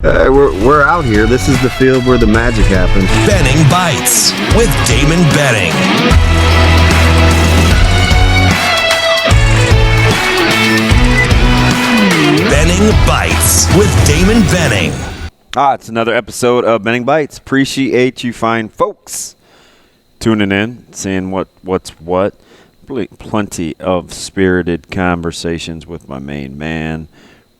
We're out here. This is the field where the magic happens. Benning Bites with Damon Benning. Benning Bites with Damon Benning. It's another episode of Benning Bites. Appreciate you fine folks tuning in, seeing what's what. Plenty of spirited conversations with my main man,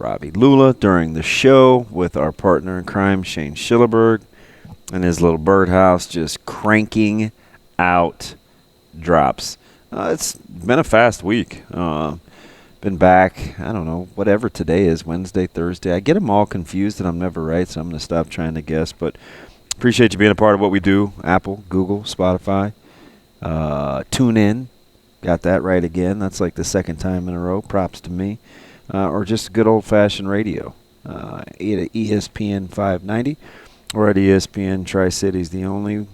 Robbie Lula, during the show with our partner in crime, Shane Schillerberg, and his little birdhouse just cranking out drops. It's been a fast week. Been back, I don't know, whatever today is, Wednesday, Thursday. I get them all confused and I'm never right, so I'm going to stop trying to guess. But appreciate you being a part of what we do. Apple, Google, Spotify, TuneIn. Got that right again. That's like the second time in a row. Props to me. Or just good old-fashioned radio. ESPN 590 or at ESPN Tri-Cities, the only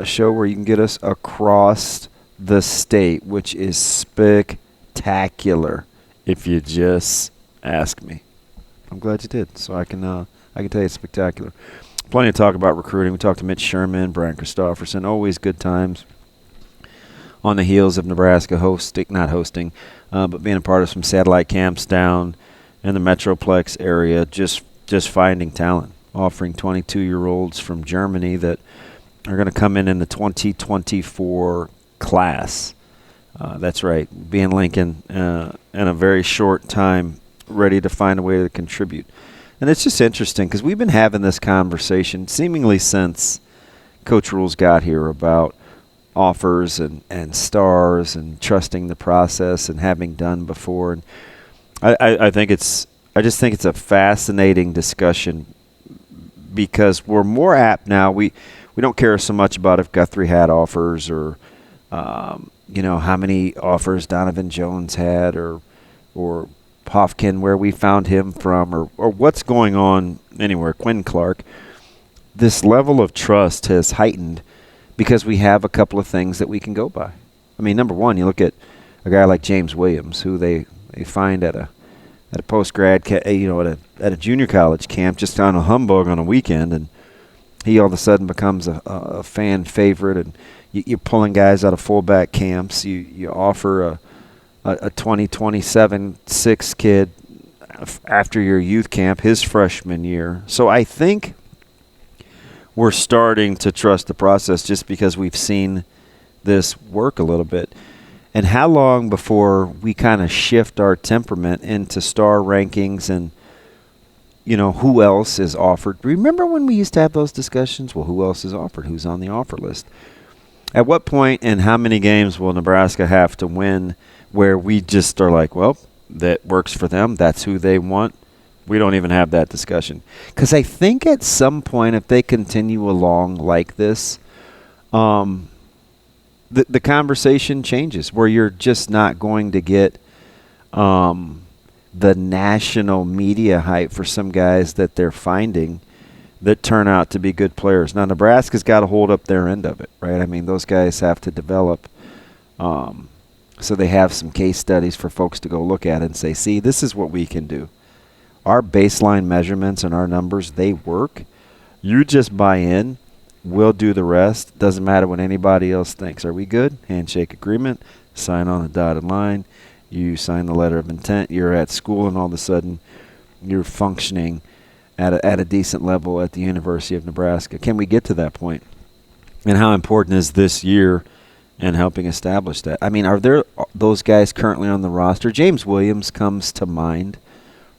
show where you can get us across the state, which is spectacular if you just ask me. I'm glad you did, so I can tell you it's spectacular. Plenty to talk about recruiting. We talked to Mitch Sherman, Brian Christopherson. Always good times on the heels of Nebraska but being a part of some satellite camps down in the Metroplex area, just finding talent, offering 22-year-olds from Germany that are going to come in the 2024 class. That's right, being Lincoln in a very short time, ready to find a way to contribute. And it's just interesting because we've been having this conversation seemingly since Coach Rules got here about offers and stars and trusting the process and having done before. And I just think it's a fascinating discussion because we're more apt now. We don't care so much about if Guthrie had offers or how many offers Donovan Jones had or Hofkin, where we found him from, or what's going on anywhere, Quinn Clark. This level of trust has heightened because we have a couple of things that we can go by. I mean, number one, you look at a guy like James Williams, who they find at a post-grad, at a junior college camp just on a humbug on a weekend, and he all of a sudden becomes a fan favorite, and you're pulling guys out of fullback camps. You offer a 2027 6 kid after your youth camp, his freshman year. So I think we're starting to trust the process just because we've seen this work a little bit. And how long before we kind of shift our temperament into star rankings and, who else is offered? Remember when we used to have those discussions? Well, who else is offered? Who's on the offer list? At what point and how many games will Nebraska have to win where we just are like, well, that works for them. That's who they want. We don't even have that discussion. Because I think at some point, if they continue along like this, the conversation changes where you're just not going to get the national media hype for some guys that they're finding that turn out to be good players. Now, Nebraska's got to hold up their end of it, right? I mean, those guys have to develop. So they have some case studies for folks to go look at and say, see, this is what we can do. Our baseline measurements and our numbers, they work. You just buy in. We'll do the rest. Doesn't matter what anybody else thinks. Are we good? Handshake agreement. Sign on the dotted line. You sign the letter of intent. You're at school, and all of a sudden you're functioning at a decent level at the University of Nebraska. Can we get to that point? And how important is this year in helping establish that? I mean, are there those guys currently on the roster? James Williams comes to mind,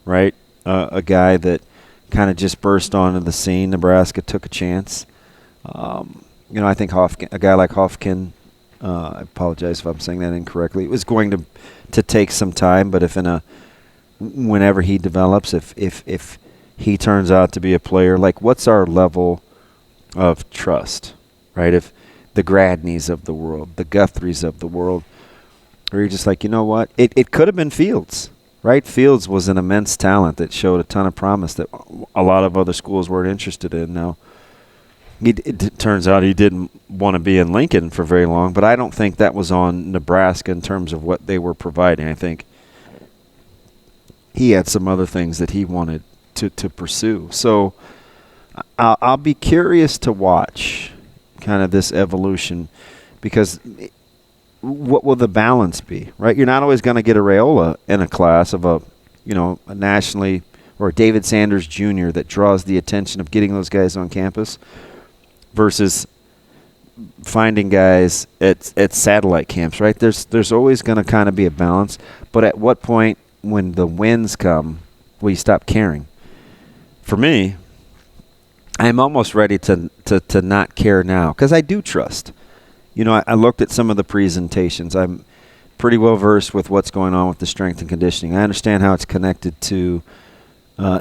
right? A guy that kind of just burst onto the scene. Nebraska took a chance. I think a guy like Hofkin, I apologize if I'm saying that incorrectly, it was going to take some time, but whenever he develops, if he turns out to be a player, like what's our level of trust, right? If the Gradneys of the world, the Guthries of the world, or you're just like, you know what? It could have been Fields. Right, Fields was an immense talent that showed a ton of promise that a lot of other schools weren't interested in. Now, it turns out he didn't want to be in Lincoln for very long, but I don't think that was on Nebraska in terms of what they were providing. I think he had some other things that he wanted to pursue. So I'll be curious to watch kind of this evolution, because what will the balance be, right? You're not always going to get a Raiola in a class of a nationally, or a David Sanders Jr. that draws the attention of getting those guys on campus versus finding guys at satellite camps, right? There's always going to kind of be a balance, but at what point when the wins come will you stop caring? For me, I'm almost ready to not care now, because I do trust. I looked at some of the presentations. I'm pretty well versed with what's going on with the strength and conditioning. I understand how it's connected to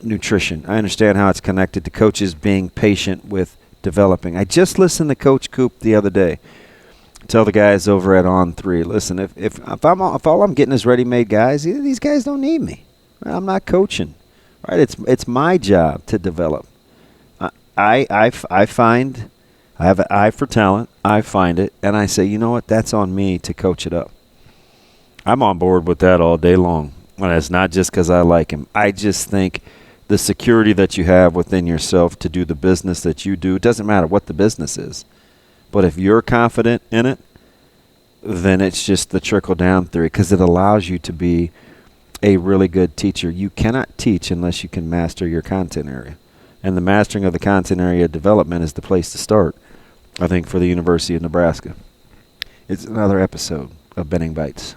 nutrition. I understand how it's connected to coaches being patient with developing. I just listened to Coach Coop the other day tell the guys over at On 3, listen, if all I'm getting is ready-made guys, these guys don't need me. I'm not coaching. Right? It's my job to develop. I find I have an eye for talent. I find it, and I say, you know what? That's on me to coach it up. I'm on board with that all day long. And it's not just because I like him. I just think the security that you have within yourself to do the business that you do, it doesn't matter what the business is. But if you're confident in it, then it's just the trickle-down theory, because it allows you to be a really good teacher. You cannot teach unless you can master your content area. And the mastering of the content area development is the place to start, I think, for the University of Nebraska. It's another episode of Benning Bites.